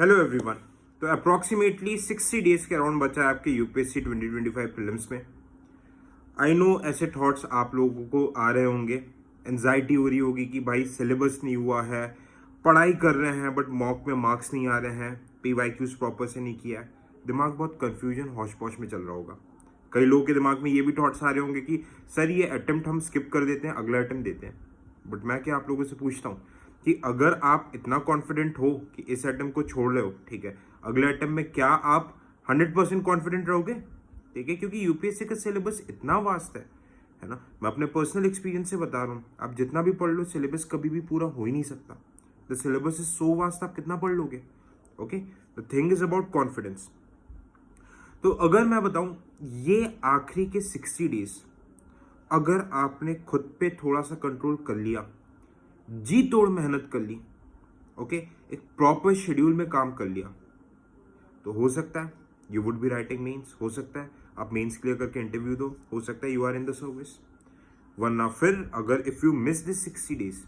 Hello everyone. तो approximately 60 days के around बचा है आपके यूपीएससी 2025 प्रीलिम्स में। आई नो ऐसे थॉट्स आप लोगों को आ रहे होंगे, एंजाइटी हो रही होगी कि भाई सिलेबस नहीं हुआ है, पढ़ाई कर रहे हैं बट मॉक में मार्क्स नहीं आ रहे हैं, पीवाईक्यूज प्रॉपर से नहीं किया है। दिमाग बहुत कन्फ्यूजन हौश पौश में चल रहा होगा। कई लोगों के दिमाग में ये भी थॉट्स आ रहे होंगे कि सर ये अटेम्प्ट हम स्किप कर देते हैं, अगला अटेम्प्ट देते हैं। बट मैं क्या आप लोगों से पूछता हूँ कि अगर आप इतना कॉन्फिडेंट हो कि इस अटेम्प्ट को छोड़ रहे हो, ठीक है, अगले अटेम्प्ट में क्या आप 100% कॉन्फिडेंट रहोगे? ठीक है, क्योंकि यूपीएससी का सिलेबस इतना वास्ट है ना। मैं अपने पर्सनल एक्सपीरियंस से बता रहा हूँ, आप जितना भी पढ़ लो सिलेबस कभी भी पूरा हो ही नहीं सकता। The syllabus is so vast, आप कितना पढ़ लोगे? Okay, the thing is about confidence. तो अगर मैं बताऊं, ये आखिरी के 60 डेज अगर आपने खुद पे थोड़ा सा कंट्रोल कर लिया, जी तोड़ मेहनत कर ली, ओके, एक प्रॉपर शेड्यूल में काम कर लिया, तो हो सकता है you would be writing mains, हो सकता है आप मेंस क्लियर करके इंटरव्यू दो, हो सकता है you are in the service. वरना फिर अगर if you miss this 60 days,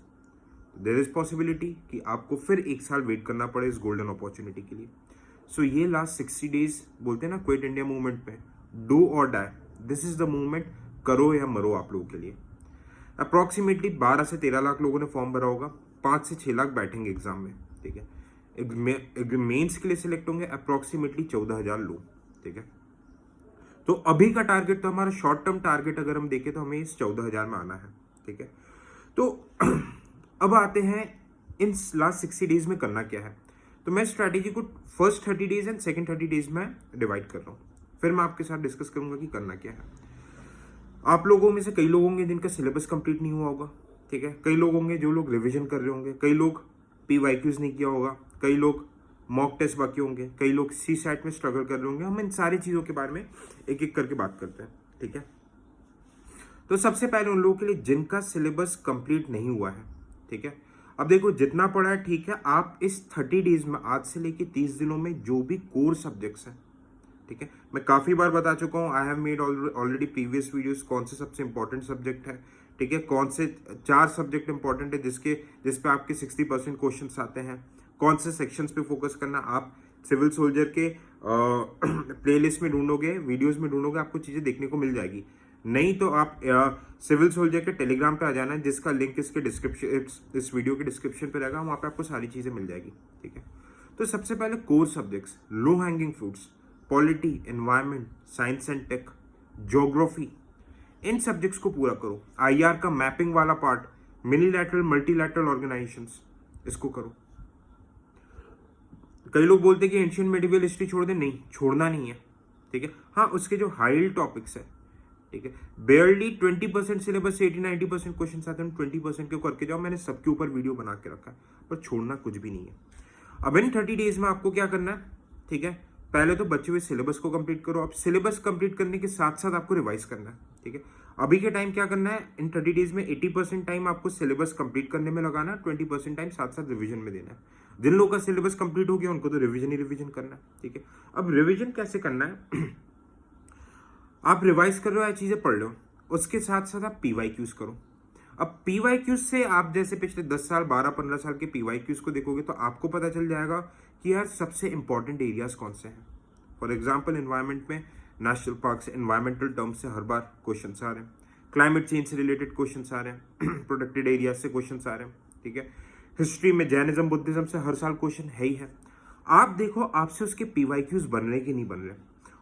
there is possibility कि आपको फिर एक साल वेट करना पड़े इस गोल्डन अपॉर्चुनिटी के लिए। सो ये लास्ट 60 डेज बोलते हैं ना क्विट इंडिया मूवमेंट में, डू और die, this is the movement, करो या मरो आप लोगों के लिए। अप्रॉक्सीमेटली 12 से 13 लाख लोगों ने फॉर्म भरा होगा, 5 से 6 लाख बैठेंगे एग्जाम में, ठीक है। मेंस के लिए सिलेक्ट होंगे अप्रॉक्सीमेटली 14,000 लोग, ठीक है। तो अभी का टारगेट, तो हमारा शॉर्ट टर्म टारगेट अगर हम देखें तो हमें इस 14,000 में आना है, ठीक है। तो अब आते हैं इन लास्ट 60 डेज में करना क्या है। तो मैं स्ट्रैटेजी को first 30 days and second 30 days में डिवाइड कर रहा हूँ, फिर मैं आपके साथ डिस्कस करूंगा कि करना क्या है। आप लोगों में से कई लोग होंगे जिनका सिलेबस कंप्लीट नहीं हुआ होगा, ठीक है। कई लोग होंगे जो लोग रिवीजन कर रहे होंगे, कई लोग पीवाईक्यूज नहीं किया होगा, कई लोग मॉक टेस्ट बाकी होंगे, कई लोग सी सैट में स्ट्रगल कर रहे होंगे। हम इन सारी चीज़ों के बारे में एक एक करके बात करते हैं, ठीक है। तो सबसे पहले उन लोगों के लिए जिनका सिलेबस कंप्लीट नहीं हुआ है, ठीक है। अब देखो जितना पढ़ा है, ठीक है, आप इस 30 डेज में, आज से लेके 30 दिनों में जो भी कोर सब्जेक्ट्स हैं, ठीक है, मैं काफी बार बता चुका हूँ, I have made already previous videos, कौन से सबसे इंपॉर्टेंट सब्जेक्ट है, ठीक है, कौन से 4 सब्जेक्ट इंपॉर्टेंट है जिस पे आपके 60% क्वेश्चंस आते हैं, कौन से सेक्शंस पे फोकस करना। आप सिविल सोल्जर के प्लेलिस्ट में ढूंढोगे, वीडियोस में ढूंढोगे, आपको चीजें देखने को मिल जाएगी। नहीं तो आप सिविल सोल्जर के टेलीग्राम पे आ जाना है, जिसका लिंक इसके डिस्क्रिप्शन, इस वीडियो के डिस्क्रिप्शन पे रहेगा, वहां पे आपको सारी चीजें मिल जाएगी, ठीक है। तो सबसे पहले core subjects, low hanging fruits, polity, environment, science and tech, geography, इन सब्जेक्ट्स को पूरा करो। आईआर का मैपिंग वाला पार्ट, मिनीलैटरल मल्टीलैटरल ऑर्गेनाइजेशंस, इसको करो। कई लोग बोलते हैं कि एंशियंट मेडिवल हिस्ट्री छोड़ दे, नहीं, छोड़ना नहीं है, ठीक है। हाँ, उसके जो हाई टॉपिक्स है, ठीक है, बेयरली 20% सिलेबस से 80-90% क्वेश्चन आते हैं, 20% के करके जाओ। मैंने सबके ऊपर वीडियो बना के रखा है, पर छोड़ना कुछ भी नहीं है। अब इन 30 डेज में आपको क्या करना है, ठीक है, पहले तो बचे हुए सिलेबस को कंप्लीट करो। अब सिलेबस कंप्लीट करने के साथ साथ आपको रिवाइज करना है, ठीक है। अभी के टाइम क्या करना है, इन 30 डेज में 80% टाइम आपको सिलेबस कंप्लीट करने में लगाना है, 20% टाइम साथ साथ रिवीजन में देना है। जिन लोगों का सिलेबस कंप्लीट हो गया उनको तो रिवीजन ही रिवीजन करना है, ठीक है। अब रिवीजन कैसे करना है आप रिवाइज कर रहे हो या चीजें पढ़ रहे हो, उसके साथ साथ आप पीवाईक्यूज करो। अब पीवाईक्यूज से आप जैसे पिछले 10 साल 12-15 साल के पीवाईक्यूज को देखोगे तो आपको पता चल जाएगा कि यार सबसे इंपॉर्टेंट एरियाज कौन से हैं। फॉर एग्जाम्पल, एनवायरमेंट में नेशनल पार्क से एनवायरमेंटल टर्म्स से हर बार क्वेश्चन आ रहे हैं, क्लाइमेट चेंज से रिलेटेड क्वेश्चन आ रहे हैं, प्रोटेक्टेड एरियाज से क्वेश्चन आ रहे हैं, ठीक है। हिस्ट्री में जैनिज्म बुद्धिज्म से हर साल क्वेश्चन है ही है। आप देखो आपसे उसके पीवाईक्यूज बन रहे कि नहीं बन रहे,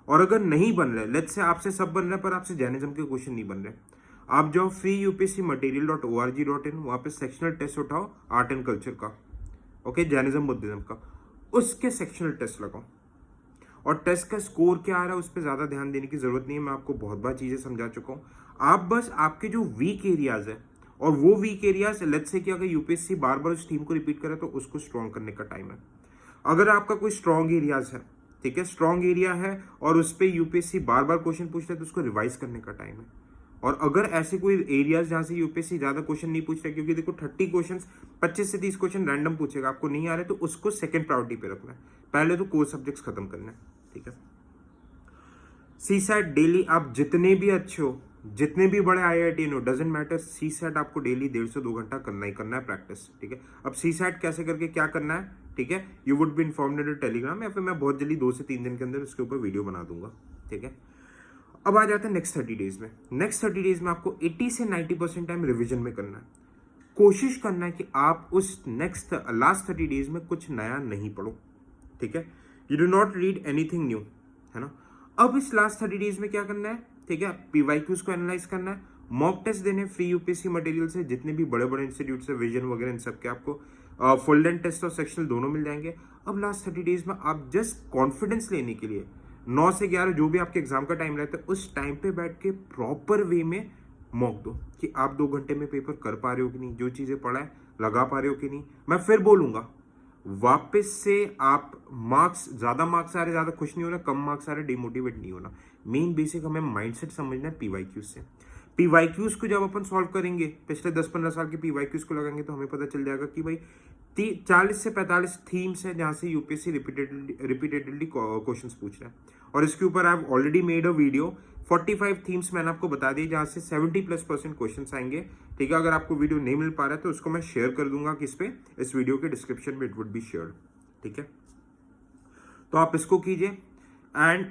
और अगर नहीं बन रहे, लेट्स से आपसे सब बन रहे पर आपसे जैनिज्म के क्वेश्चन नहीं बन रहे, आप जाओ freeupscmaterial.org.in, वहां पे सेक्शनल टेस्ट उठाओ आर्ट एंड कल्चर का, ओके, जैनिज्म बुद्धिज्म का, उसके सेक्शनल टेस्ट लगाओ। और टेस्ट का स्कोर क्या आ रहा है उस पर ज्यादा ध्यान देने की जरूरत नहीं है, मैं आपको बहुत बार चीजें समझा चुका हूँ। आप बस आपके जो वीक एरियाज है, और वो वीक एरियाज लेट्स से कि अगर यूपीएससी बार बार उस थीम को रिपीट करे तो उसको स्ट्रॉन्ग करने का टाइम है। अगर आपका कोई स्ट्रॉन्ग एरियाज है, ठीक है, स्ट्रॉन्ग एरिया है और उस पर यूपीएससी बार बार क्वेश्चन पूछता है तो उसको रिवाइज करने का टाइम है। और अगर ऐसे कोई एरियाज जहां से यूपीएससी ज्यादा क्वेश्चन नहीं पूछ रहा, क्योंकि देखो 30 क्वेश्चन, 25 से 30 क्वेश्चन रैंडम पूछेगा, आपको नहीं आ रहे तो उसको सेकंड प्रायोरिटी पे रखना है, पहले तो कोर सब्जेक्ट्स खत्म करना है, ठीक है। सीसैट डेली आप जितने भी अच्छे हो, जितने भी बड़े आईआईटी हो, डजेंट मैटर, सीसैट आपको डेली 1.5 से 2 घंटा करना ही करना है प्रैक्टिस, ठीक है। अब सीसैट कैसे करके क्या करना है, ठीक है, you would be informed in Telegram, या फिर मैं बहुत जल्दी 2 से 3 दिन के अंदर उसके ऊपर वीडियो बना दूंगा, ठीक है। अब आ जाता है नेक्स्ट 30 डेज में। नेक्स्ट 30 डेज में आपको 80 से 90% टाइम रिविजन में करना है। कोशिश करना है कि आप उस नेक्स्ट लास्ट 30 डेज में कुछ नया नहीं पढ़ो, ठीक है। You do not read anything new, है ना। अब इस लास्ट 30 डेज में क्या करना है, ठीक है, पीवाईक्यूज को एनालाइज करना है, मॉक टेस्ट देने फ्री यूपीएससी मटेरियल से, जितने भी बड़े बड़े इंस्टीट्यूट से, विजन वगैरह, इन सब के आपको फुल लेंथ टेस्ट और सेक्शनल दोनों मिल जाएंगे। अब लास्ट 30 डेज में आप जस्ट कॉन्फिडेंस लेने के लिए 9 से 11 जो भी आपके एग्जाम का टाइम रहता है उस टाइम पे बैठ के प्रॉपर वे में मॉक दो कि आप 2 घंटे में पेपर कर पा रहे हो कि नहीं, जो चीजें पढ़ा है लगा पा रहे हो कि नहीं। मैं फिर बोलूंगा, वापस से आप मार्क्स, ज्यादा मार्क्स आ रहे ज्यादा खुश नहीं होना, कम मार्क्स आ रहे डिमोटिवेट नहीं होना। मेन बेसिक हमें माइंडसेट समझना है पीवाईक्यूज से। पीवाईक्यूज को जब अपन सॉल्व करेंगे, पिछले 10-15 साल के पीवाईक्यूज को लगाएंगे, तो हमें पता चल जाएगा कि भाई 40 से 45 थीम्स है जहां से यूपीएससी रिपीटेडली क्वेश्चंस पूछ रहा है। और इसके ऊपर I have already made a video, 45 themes मैंने आपको बता दी जहां से 70+% क्वेश्चंस आएंगे, ठीक है। अगर आपको वीडियो नहीं मिल पा रहा है तो उसको मैं शेयर कर दूंगा किस पे, इस वीडियो के डिस्क्रिप्शन में इट वुड बी शेयर, ठीक है। तो आप इसको कीजिए। एंड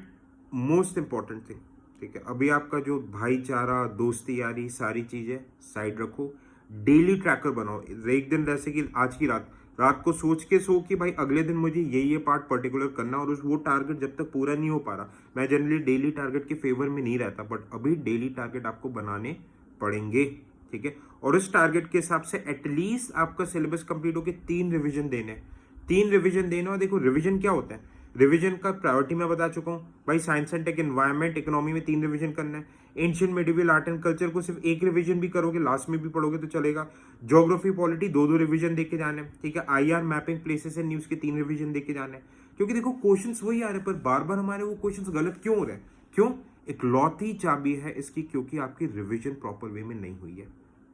मोस्ट इंपॉर्टेंट थिंग, ठीक है, अभी आपका जो भाईचारा, दोस्ती यारी, सारी चीजें साइड रखो, डेली ट्रैकर बनाओ। एक दिन जैसे कि आज की रात को सोच के सो कि भाई अगले दिन मुझे ये पार्ट पर्टिकुलर करना, और वो टारगेट जब तक पूरा नहीं हो पा रहा, मैं जनरली डेली टारगेट के फेवर में नहीं रहता, बट अभी डेली टारगेट आपको बनाने पड़ेंगे, ठीक है। और इस टारगेट के हिसाब से एटलीस्ट आपका सिलेबस कंप्लीट होकर 3 रिविजन देने। और देखो रिविजन क्या होता है, रिवीजन का प्रायोरिटी मैं बता चुका हूँ भाई। Science and tech, environment, economy में 3 रिवीजन करना है। Ancient medieval art and culture को सिर्फ 1 रिवीजन भी करोगे, लास्ट में भी पढ़ोगे तो चलेगा। ज्योग्राफी पॉलिटी 2-2 रिवीजन देके जाने, ठीक है। IR, mapping, places and news के 3 रिवीजन देके जाने। क्योंकि देखो क्वेश्चंस वही आ रहे, पर बार बार हमारे वो क्वेश्चंस गलत क्यों हो रहे हैं? क्यों? इकलौती चाबी है इसकी, क्योंकि आपकी रिविजन प्रॉपर वे में नहीं हुई है,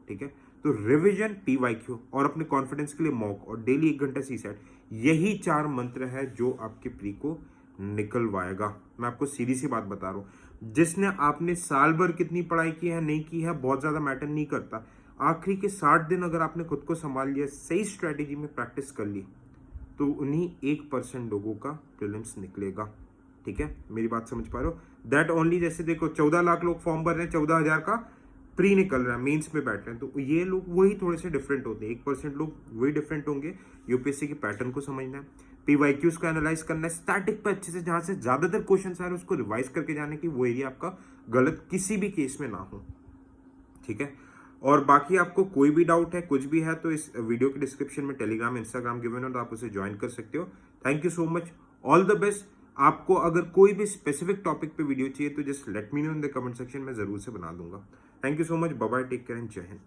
ठीक है। तो रिवीजन, पीवाईक्यू और अपने कॉन्फिडेंस के लिए मॉक, और डेली 1 घंटा सीसेट, यही 4 मंत्र है जो आपके प्री को निकलवाएगा। मैं आपको सीधी सी बात बता रहा हूं, जिसने आपने साल भर कितनी पढ़ाई की है नहीं की है बहुत ज्यादा मैटर नहीं करता। आखिरी के 60 दिन अगर आपने खुद को संभाल लिया, सही स्ट्रेटेजी में प्रैक्टिस कर ली, तो उन्हीं 1% लोगों का प्रीलिम्स निकलेगा, ठीक है। मेरी बात समझ पा रहे हो? दैट ओनली, जैसे देखो 14 लाख लोग फॉर्म भर रहे हैं, 14,000 का प्री निकल रहा है, मेंस में बैठ रहे हैं, तो ये लोग वही थोड़े से डिफरेंट होते हैं। 1% लोग वही डिफरेंट होंगे। यूपीएससी के पैटर्न को समझना है, पीवाईक्यूज को एनालाइज करना है, स्टैटिक पे अच्छे से, जहां से ज्यादातर क्वेश्चन आ रहे हैं उसको रिवाइज करके जाने की, वो एरिया आपका गलत किसी भी केस में ना हो, ठीक है। और बाकी आपको कोई भी डाउट है, कुछ भी है, तो इस वीडियो के डिस्क्रिप्शन में टेलीग्राम, इंस्टाग्राम गिवन हो, तो आप उसे ज्वाइन कर सकते हो। Thank you so much, all the best. आपको अगर कोई भी स्पेसिफिक टॉपिक पे वीडियो चाहिए तो just let me know in the comment section में, जरूर से बना दूंगा। Thank you so much, bye bye, take care and जय हिंद।